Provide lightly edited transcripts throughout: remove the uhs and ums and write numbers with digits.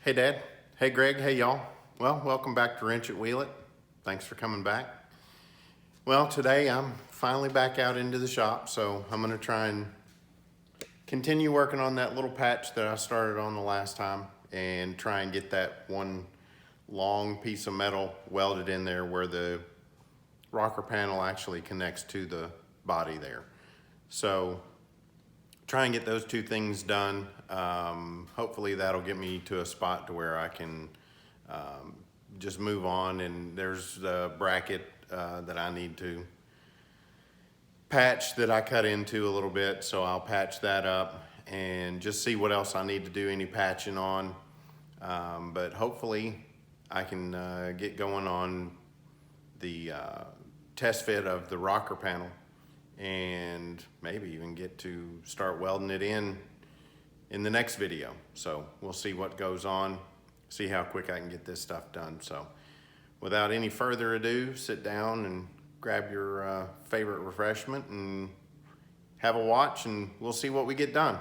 Hey Dad, hey Greg, hey y'all. Well, welcome back to Wrench It Wheel It. Thanks for coming back. Well, today I'm finally back out into the shop, so I'm gonna try and continue working on that little patch that I started on the last time and try and get that one long piece of metal welded in there where the rocker panel actually connects to the body there. So try and get those two things done. Hopefully that'll get me to a spot to where I can just move on. And there's the bracket that I need to patch that I cut into a little bit, so I'll patch that up and just see what else I need to do any patching on. But hopefully I can get going on the test fit of the rocker panel and maybe even get to start welding it in the next video. So we'll see what goes on, see how quick I can get this stuff done. So without any further ado, sit down and grab your favorite refreshment and have a watch, and we'll see what we get done.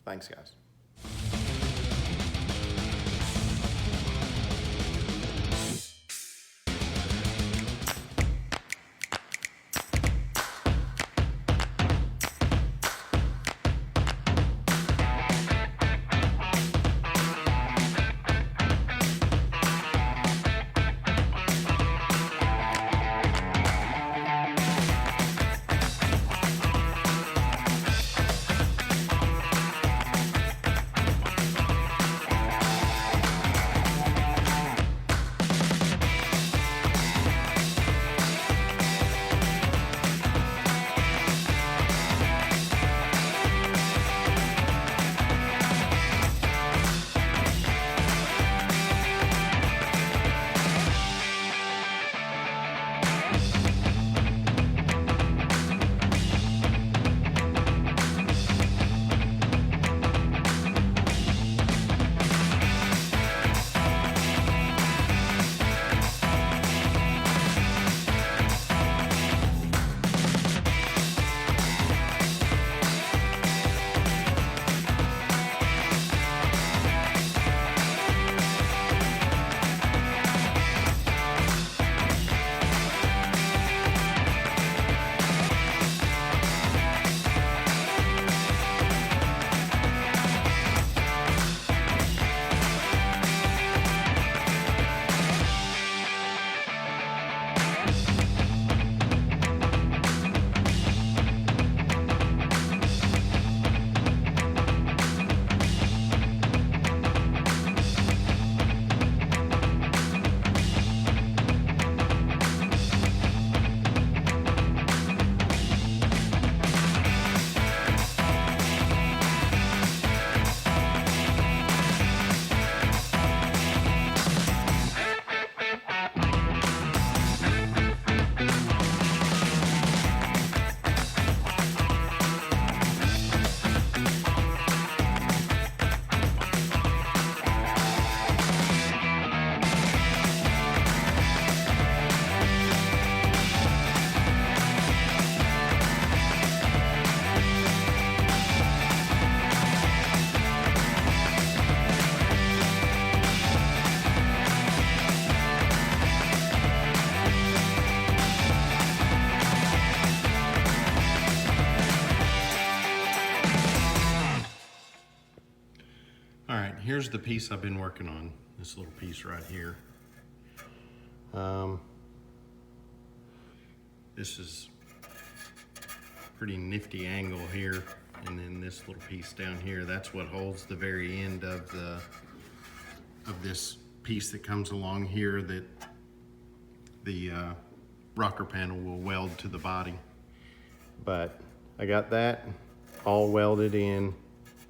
Thanks, guys. All right, here's the piece I've been working on, this little piece right here. This is a pretty nifty angle here, and then this little piece down here, that's what holds the very end of this piece that comes along here that the rocker panel will weld to the body. But I got that all welded in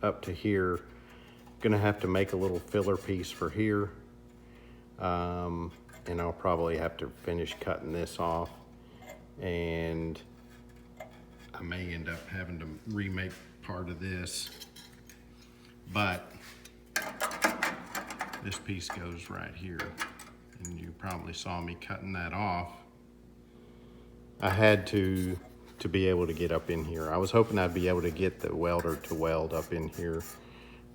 up to here. Gonna have to make a little filler piece for here, and I'll probably have to finish cutting this off, and I may end up having to remake part of this, but this piece goes right here, and you probably saw me cutting that off. I had to be able to get up in here. I was hoping I'd be able to get the welder to weld up in here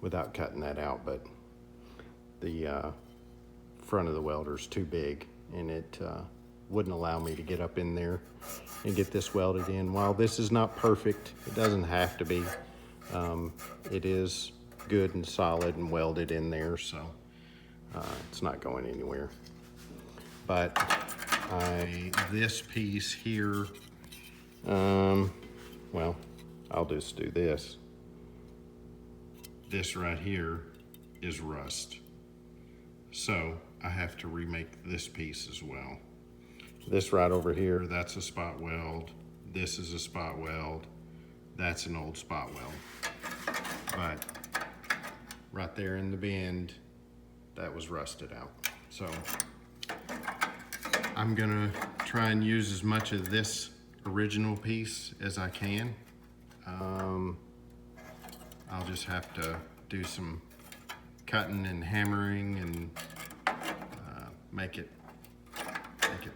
without cutting that out, but the front of the welder's too big, and it wouldn't allow me to get up in there and get this welded in. While this is not perfect, it doesn't have to be. It is good and solid and welded in there, so it's not going anywhere. But this piece here, well, I'll just do this. This right here is rust. So I have to remake this piece as well. This right over here, that's a spot weld. This is a spot weld. That's an old spot weld. But right there in the bend, that was rusted out. So I'm gonna try and use as much of this original piece as I can. I'll just have to do some cutting and hammering and make it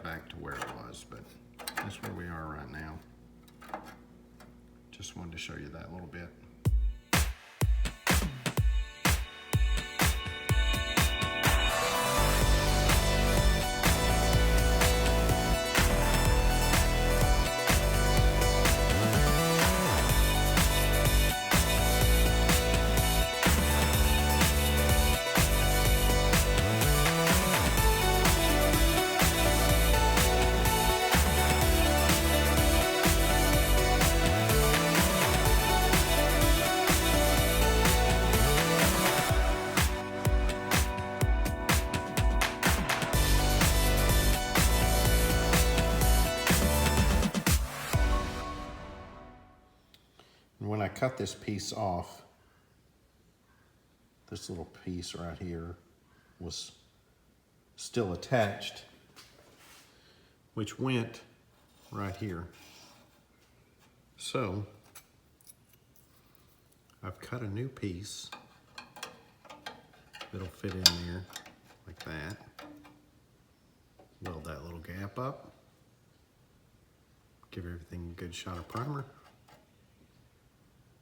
back to where it was, but that's where we are right now. Just wanted to show you that a little bit. When I cut this piece off, this little piece right here was still attached, which went right here. So I've cut a new piece that'll fit in there like that. Weld that little gap up. Give everything a good shot of primer.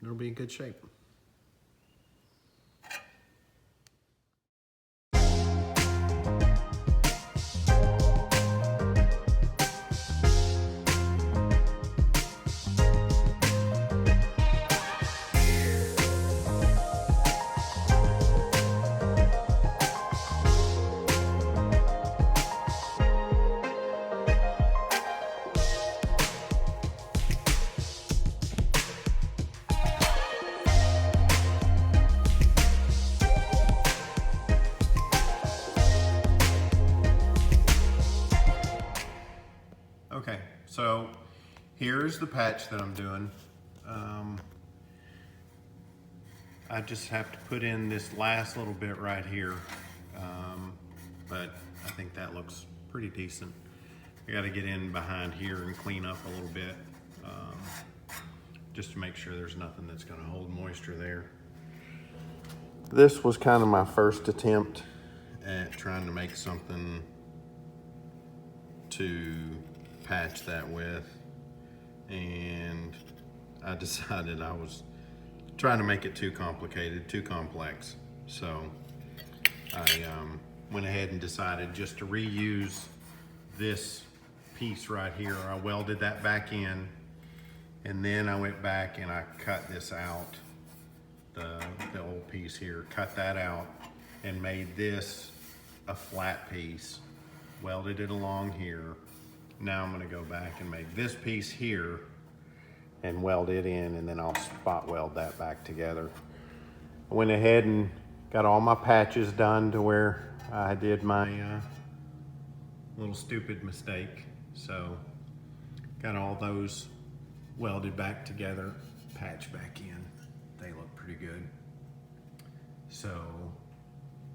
It'll be in good shape. Okay, so here's the patch that I'm doing. I just have to put in this last little bit right here, but I think that looks pretty decent. I got to get in behind here and clean up a little bit, just to make sure there's nothing that's going to hold moisture there. This was kind of my first attempt at trying to make something to patch that with, and I decided I was trying to make it too complicated, too complex. So I went ahead and decided just to reuse this piece right here. I welded that back in, and then I went back and I cut this out, the old piece here, cut that out and made this a flat piece, welded it along here. Now I'm gonna go back and make this piece here and weld it in, and then I'll spot weld that back together. I went ahead and got all my patches done to where I did my little stupid mistake. So got all those welded back together, patched back in. They look pretty good. So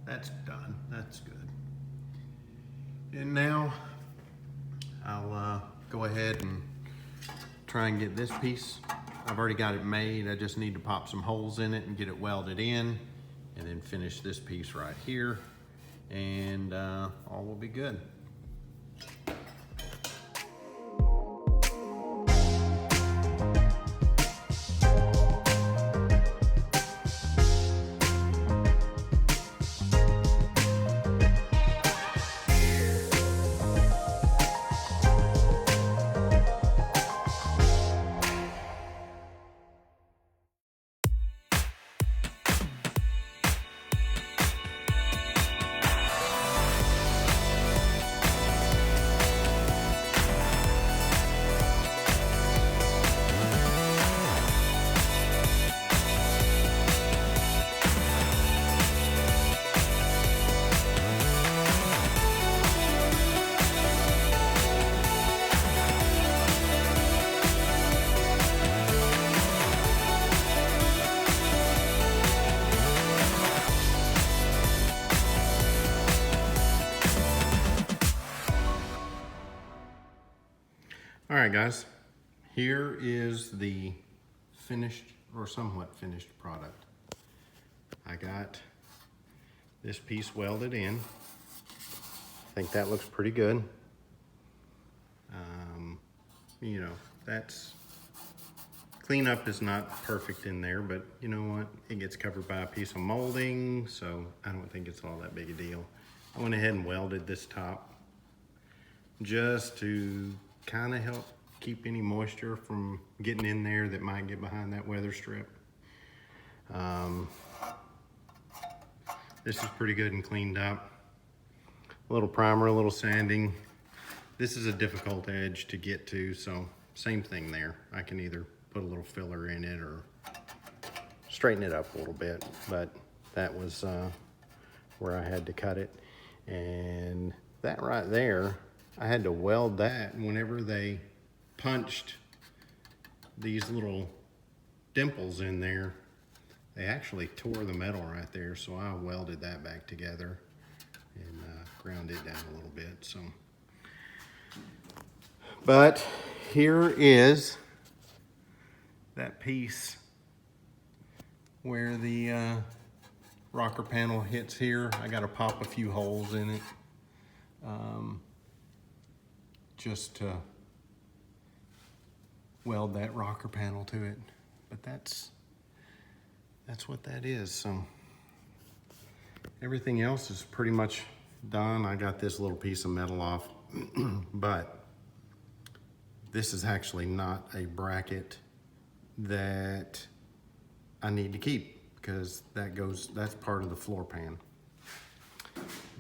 that's done, that's good. And now I'll go ahead and try and get this piece. I've already got it made. I just need to pop some holes in it and get it welded in, and then finish this piece right here, and all will be good. All right, guys, here is the finished or somewhat finished product. I got this piece welded in. I think that looks pretty good. You know, that's cleanup is not perfect in there, but you know what? It gets covered by a piece of molding, so I don't think it's all that big a deal. I went ahead and welded this top just to kind of help keep any moisture from getting in there that might get behind that weather strip. This is pretty good and cleaned up. A little primer, a little sanding. This is a difficult edge to get to, so same thing there. I can either put a little filler in it or straighten it up a little bit, but that was where I had to cut it. And that right there, I had to weld that. Whenever they punched these little dimples in there, they actually tore the metal right there, so I welded that back together and ground it down a little bit. So, but here is that piece where the rocker panel hits here. I got to pop a few holes in it just to weld that rocker panel to it. But that's what that is. So everything else is pretty much done. I got this little piece of metal off, but this is actually not a bracket that I need to keep because that's part of the floor pan.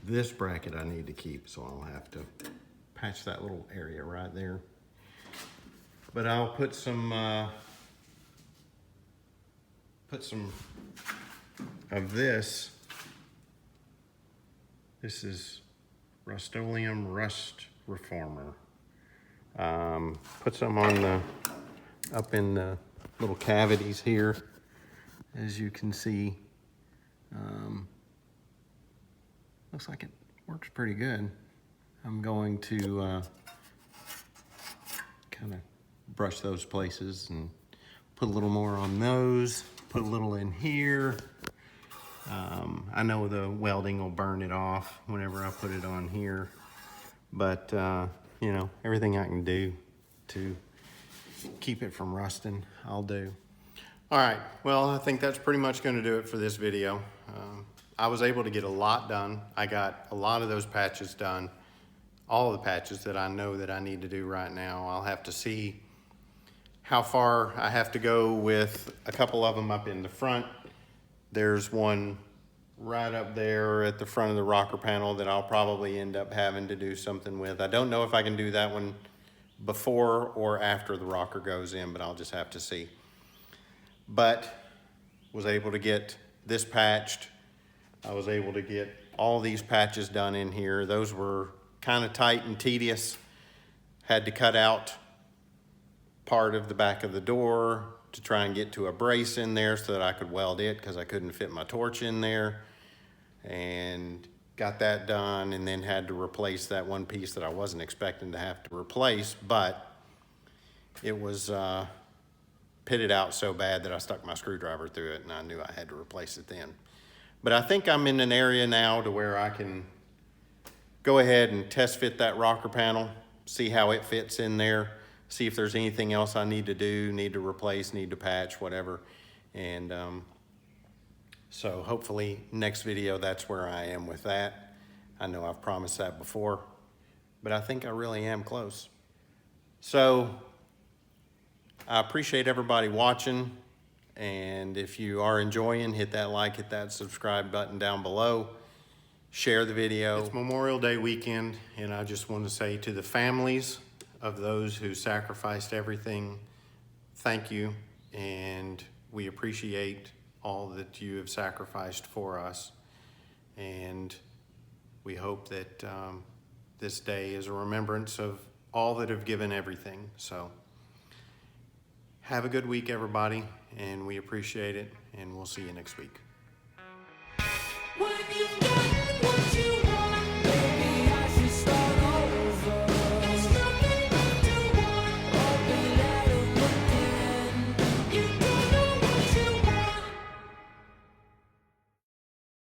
This bracket I need to keep, so I'll have to patch that little area right there. But I'll put some of this. This is Rust-Oleum Rust Reformer. Put some on up in the little cavities here, as you can see. Looks like it works pretty good. I'm going to kind of brush those places and put a little more on those, put a little in here. I know the welding will burn it off whenever I put it on here, but you know, everything I can do to keep it from rusting, I'll do. All right, well, I think that's pretty much going to do it for this video. I was able to get a lot done. I got a lot of those patches done, all of the patches that I know that I need to do right now. I'll have to see how far I have to go with a couple of them up in the front. There's one right up there at the front of the rocker panel that I'll probably end up having to do something with. I don't know if I can do that one before or after the rocker goes in, but I'll just have to see. But was able to get this patched. I was able to get all these patches done in here. Those were kind of tight and tedious. Had to cut out part of the back of the door to try and get to a brace in there so that I could weld it, because I couldn't fit my torch in there. And got that done, and then had to replace that one piece that I wasn't expecting to have to replace, but it was pitted out so bad that I stuck my screwdriver through it, and I knew I had to replace it then. But I think I'm in an area now to where I can go ahead and test fit that rocker panel, see how it fits in there, see if there's anything else I need to do, need to replace, need to patch, whatever. And so hopefully next video, that's where I am with that. I know I've promised that before, but I think I really am close. So I appreciate everybody watching. And if you are enjoying, hit that like, hit that subscribe button down below. Share the video. It's Memorial Day weekend, and I just want to say to the families of those who sacrificed everything, thank you, and we appreciate all that you have sacrificed for us. And we hope that this day is a remembrance of all that have given everything. So have a good week, everybody, and we appreciate it, and we'll see you next week.